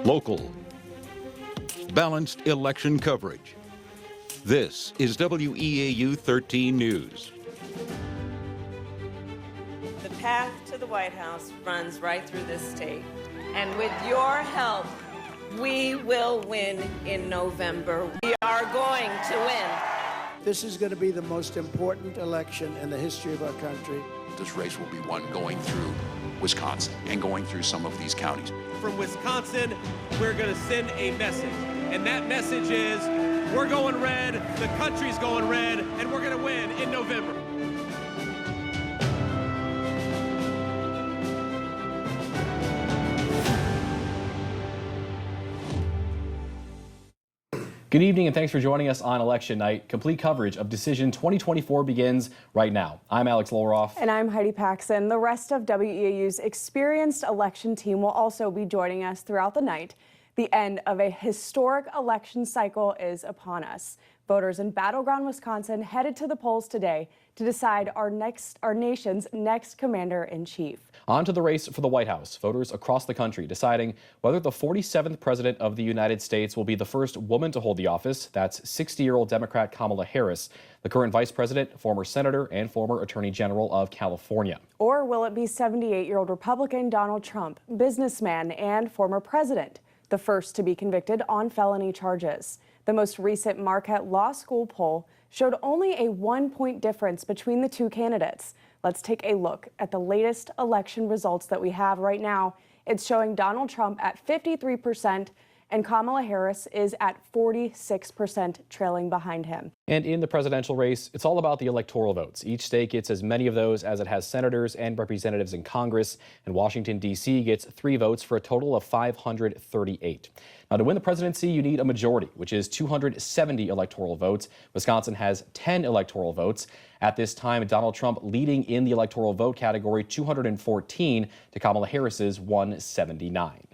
Local. Balanced election coverage. This is WEAU 13 News. The path to the White House runs right through this state. And with your help, we will win in November. We are going to win. This is going to be the most important election in the history of our country. This race will be won going through Wisconsin and going through some of these counties. From Wisconsin, we're going to send a message. And that message is, we're going red, the country's going red, and we're going to win in November. Good evening and thanks for joining us on Election Night. Complete coverage of Decision 2024 begins right now. I'm Alex Loroff. And I'm Heidi Paxson. The rest of WEAU's experienced election team will also be joining us throughout the night. The end of a historic election cycle is upon us. Voters in battleground Wisconsin headed to the polls today to decide our nation's next commander-in-chief. On to the race for the White House. Voters across the country deciding whether the 47th president of the United States will be the first woman to hold the office. That's 60-year-old Democrat Kamala Harris, the current vice president, former senator, and former attorney general of California. Or will it be 78-year-old Republican Donald Trump, businessman and former president, the first to be convicted on felony charges? The most recent Marquette Law School poll showed only a 1-point difference between the two candidates. Let's take a look at the latest election results that we have right now. It's showing Donald Trump at 53% and Kamala Harris is at 46%, trailing behind him. And in the presidential race, it's all about the electoral votes. Each state gets as many of those as it has senators and representatives in Congress, and Washington, D.C. gets 3 votes for a total of 538. Now, to win the presidency, you need a majority, which is 270 electoral votes. Wisconsin has 10 electoral votes. At this time, Donald Trump leading in the electoral vote category, 214 to Kamala Harris's 179.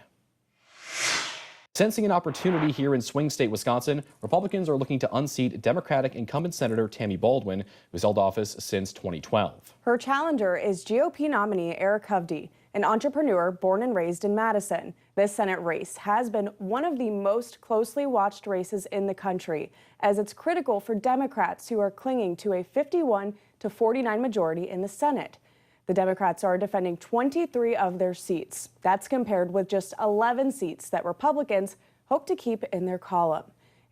Sensing an opportunity here in swing state Wisconsin, Republicans are looking to unseat Democratic incumbent Senator Tammy Baldwin, who's held office since 2012. Her challenger is GOP nominee Eric Hovde, an entrepreneur born and raised in Madison. This Senate race has been one of the most closely watched races in the country, as it's critical for Democrats who are clinging to a 51-49 majority in the Senate. The Democrats are defending 23 of their seats. That's compared with just 11 seats that Republicans hope to keep in their column.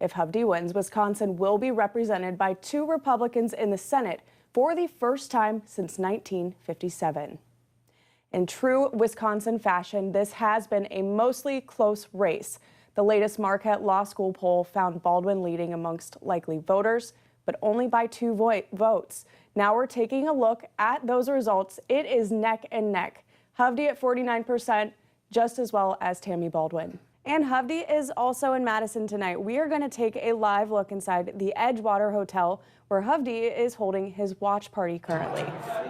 If Hovde wins, Wisconsin will be represented by 2 Republicans in the Senate for the first time since 1957. In true Wisconsin fashion, this has been a mostly close race. The latest Marquette Law School poll found Baldwin leading amongst likely voters, but only by 2 votes. Now we're taking a look at those results. It is neck and neck. Hovde at 49%, just as well as Tammy Baldwin. And Hovde is also in Madison tonight. We are going to take a live look inside the Edgewater Hotel, where Hovde is holding his watch party currently.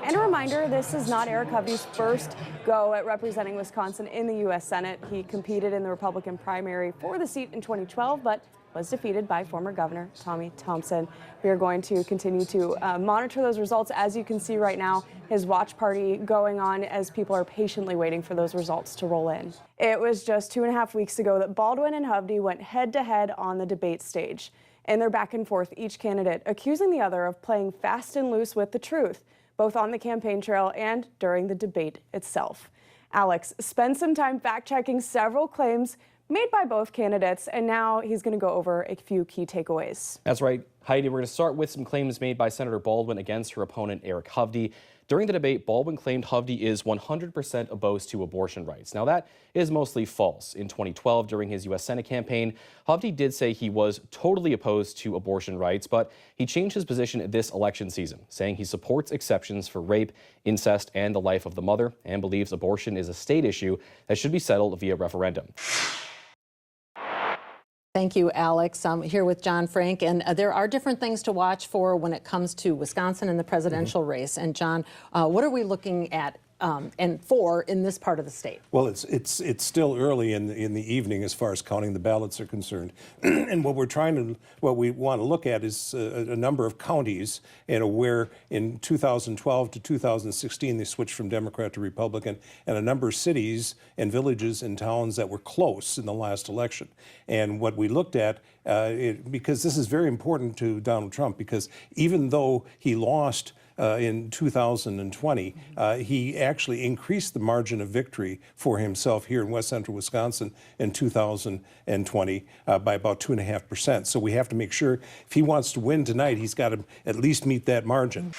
And a reminder, this is not Eric Hovde's first go at representing Wisconsin in the U.S. Senate. He competed in the Republican primary for the seat in 2012, but was defeated by former Governor Tommy Thompson. We are going to continue to monitor those results. As you can see right now, his watch party going on as people are patiently waiting for those results to roll in. It was just 2.5 weeks ago that Baldwin and Hovde went head-to-head on the debate stage. In their back and forth, each candidate accusing the other of playing fast and loose with the truth, both on the campaign trail and during the debate itself. Alex spent some time fact-checking several claims made by both candidates, and now he's going to go over a few key takeaways. That's right, Heidi. We're going to start with some claims made by Senator Baldwin against her opponent, Eric Hovde. During the debate, Baldwin claimed Hovde is 100% opposed to abortion rights. Now, that is mostly false. In 2012, during his U.S. Senate campaign, Hovde did say he was totally opposed to abortion rights, but he changed his position this election season, saying he supports exceptions for rape, incest, and the life of the mother, and believes abortion is a state issue that should be settled via referendum. Thank you, Alex. I'm here with John Frank, and there are different things to watch for when it comes to Wisconsin and the presidential race. And John, what are we looking at and for in this part of the state? Well, it's still early in the evening as far as counting the ballots are concerned, and what we want to look at is a number of counties, where in 2012 to 2016 they switched from Democrat to Republican, and a number of cities and villages and towns that were close in the last election. And what we looked at, because this is very important to Donald Trump, because even though he lost in 2020, he actually increased the margin of victory for himself here in West Central Wisconsin in 2020 by about 2.5%. So we have to make sure if he wants to win tonight, he's got to at least meet that margin.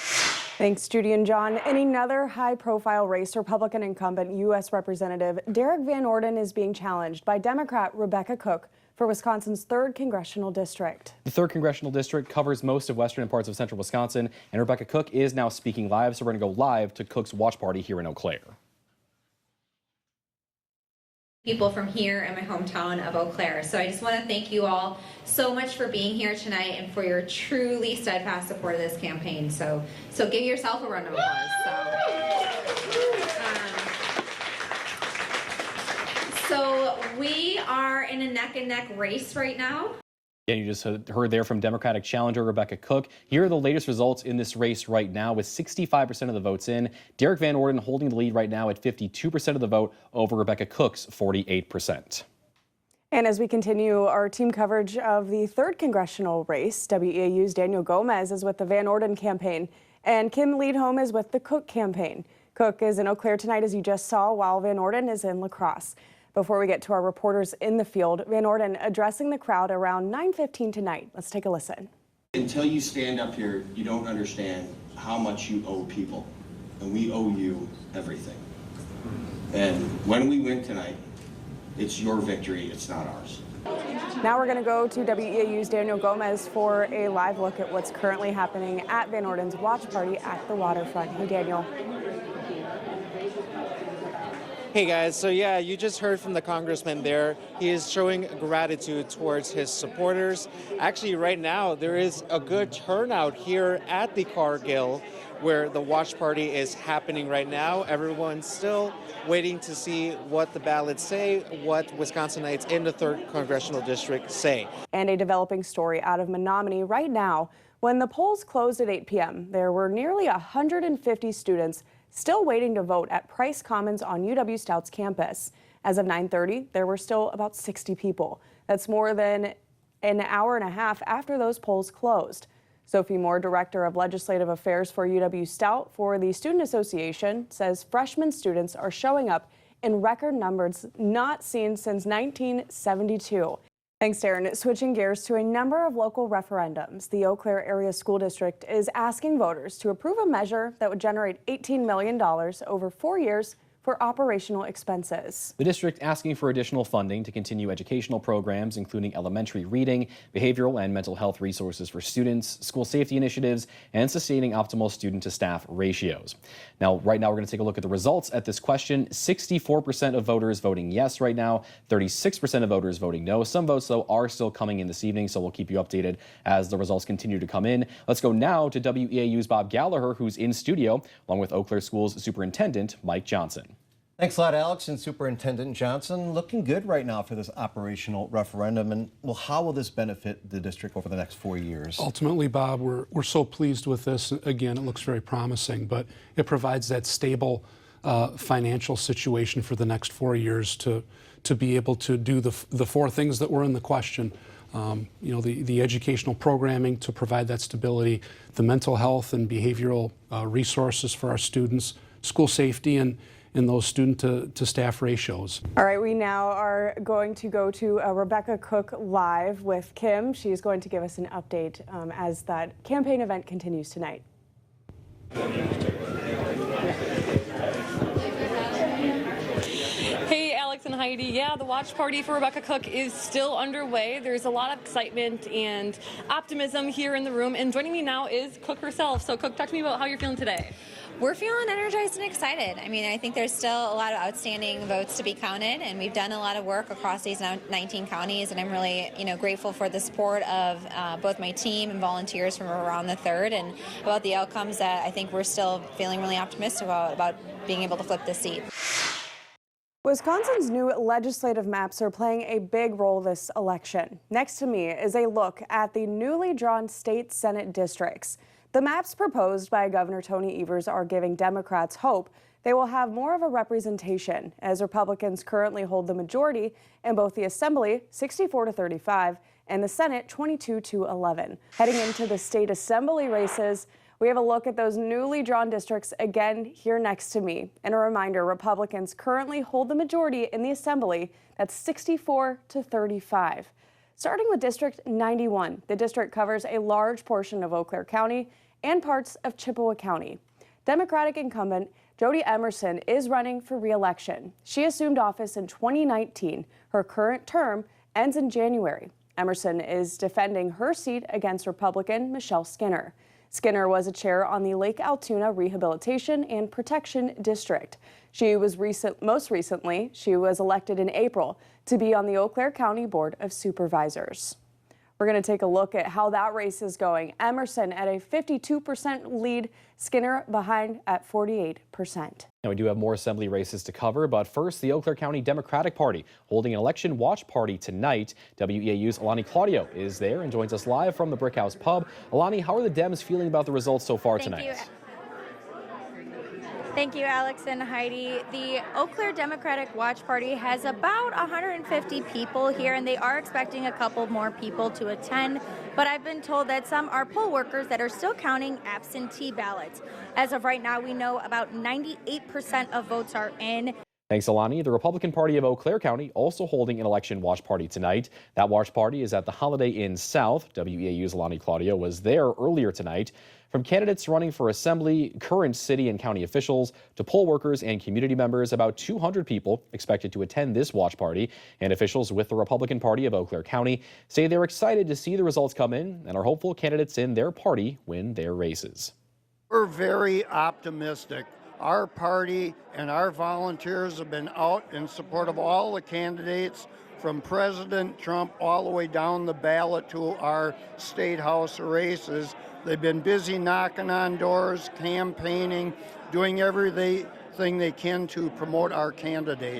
Thanks, Judy and John. In another high-profile race, Republican incumbent U.S. Representative Derek Van Orden is being challenged by Democrat Rebecca Cook for Wisconsin's 3rd Congressional District. The 3rd Congressional District covers most of western and parts of central Wisconsin, and Rebecca Cook is now speaking live, so we're going to go live to Cook's watch party here in Eau Claire. People from here in my hometown of Eau Claire. So I just want to thank you all so much for being here tonight and for your truly steadfast support of this campaign. So give yourself a round of applause. So we are in a neck-and-neck race right now. And you just heard there from Democratic challenger Rebecca Cook. Here are the latest results in this race right now, with 65% of the votes in. Derek Van Orden holding the lead right now at 52% of the vote over Rebecca Cook's 48%. And as we continue our team coverage of the 3rd congressional race, WEAU's Daniel Gomez is with the Van Orden campaign, and Kim Leadholm is with the Cook campaign. Cook is in Eau Claire tonight, as you just saw, while Van Orden is in La Crosse. Before we get to our reporters in the field, Van Orden addressing the crowd around 9:15 tonight. Let's take a listen. Until you stand up here, you don't understand how much you owe people, and we owe you everything. And when we win tonight, it's your victory, it's not ours. Now we're going to go to WEAU's Daniel Gomez for a live look at what's currently happening at Van Orden's watch party at the waterfront. Hey, Daniel. Hey guys, so yeah, you just heard from the congressman there. He is showing gratitude towards his supporters. Actually, right now, there is a good turnout here at the Cargill, where the watch party is happening right now. Everyone's still waiting to see what the ballots say, what Wisconsinites in the 3rd Congressional District say. And a developing story out of Menominee right now. When the polls closed at 8 p.m., there were nearly 150 students still waiting to vote at Price Commons on UW Stout's campus. As of 9:30, there were still about 60 people. That's more than an hour and a half after those polls closed. Sophie Moore, Director of Legislative Affairs for UW Stout for the Student Association, says freshman students are showing up in record numbers not seen since 1972. Thanks, Darren. Switching gears to a number of local referendums, the Eau Claire Area School District is asking voters to approve a measure that would generate $18 million over 4 years for operational expenses. The district asking for additional funding to continue educational programs, including elementary reading, behavioral and mental health resources for students, school safety initiatives, and sustaining optimal student-to-staff ratios. Now, right now, we're going to take a look at the results at this question. 64% of voters voting yes right now, 36% of voters voting no. Some votes, though, are still coming in this evening, so we'll keep you updated as the results continue to come in. Let's go now to WEAU's Bob Gallagher, who's in studio, along with Eau Claire Schools Superintendent Mike Johnson. Thanks a lot, Alex. And Superintendent Johnson, looking good right now for this operational referendum. And well, how will this benefit the district over the next 4 years? Ultimately, Bob, we're so pleased with this. Again, it looks very promising, but it provides that stable financial situation for the next 4 years to be able to do the 4 things that were in the question. The educational programming to provide that stability, the mental health and behavioral resources for our students, school safety, and in those student-to-staff ratios. All right, we now are going to go to Rebecca Cook live with Kim. She's going to give us an update as that campaign event continues tonight. Hey, Alex and Heidi. Yeah, the watch party for Rebecca Cook is still underway. There's a lot of excitement and optimism here in the room. And joining me now is Cook herself. So, Cook, talk to me about how you're feeling today. We're feeling energized and excited. I mean, I think there's still a lot of outstanding votes to be counted, and we've done a lot of work across these 19 counties, and I'm really, grateful for the support of both my team and volunteers from around the 3rd, and about the outcomes that I think we're still feeling really optimistic about being able to flip this seat. Wisconsin's new legislative maps are playing a big role this election. Next to me is a look at the newly drawn state Senate districts. The maps proposed by Governor Tony Evers are giving Democrats hope they will have more of a representation, as Republicans currently hold the majority in both the Assembly, 64-35, and the Senate, 22-11. Heading into the state Assembly races, we have a look at those newly drawn districts again here next to me. And a reminder, Republicans currently hold the majority in the Assembly. That's 64-35. Starting with District 91, the district covers a large portion of Eau Claire County and parts of Chippewa County. Democratic incumbent Jody Emerson is running for re-election. She assumed office in 2019. Her current term ends in January. Emerson is defending her seat against Republican Michelle Skinner. Skinner was a chair on the Lake Altoona Rehabilitation and Protection District. Most recently, she was elected in April to be on the Eau Claire County Board of Supervisors. We're going to take a look at how that race is going. Emerson at a 52% lead, Skinner behind at 48%. Now, we do have more assembly races to cover, but first, the Eau Claire County Democratic Party holding an election watch party tonight. WEAU's Alani Claudio is there and joins us live from the Brickhouse Pub. Alani, how are the Dems feeling about the results so far tonight? Thank you, Alex and Heidi. The Eau Claire Democratic Watch Party has about 150 people here, and they are expecting a couple more people to attend. But I've been told that some are poll workers that are still counting absentee ballots. As of right now, we know about 98% of votes are in. Thanks, Alani. The Republican Party of Eau Claire County also holding an election watch party tonight. That watch party is at the Holiday Inn South. WEAU's Alani Claudio was there earlier tonight. From candidates running for assembly, current city and county officials, to poll workers and community members, about 200 people expected to attend this watch party. And officials with the Republican Party of Eau Claire County say they're excited to see the results come in and are hopeful candidates in their party win their races. We're very optimistic. Our party and our volunteers have been out in support of all the candidates, from President Trump all the way down the ballot to our state house races. They've been busy knocking on doors, campaigning, doing everything they can to promote our candidate.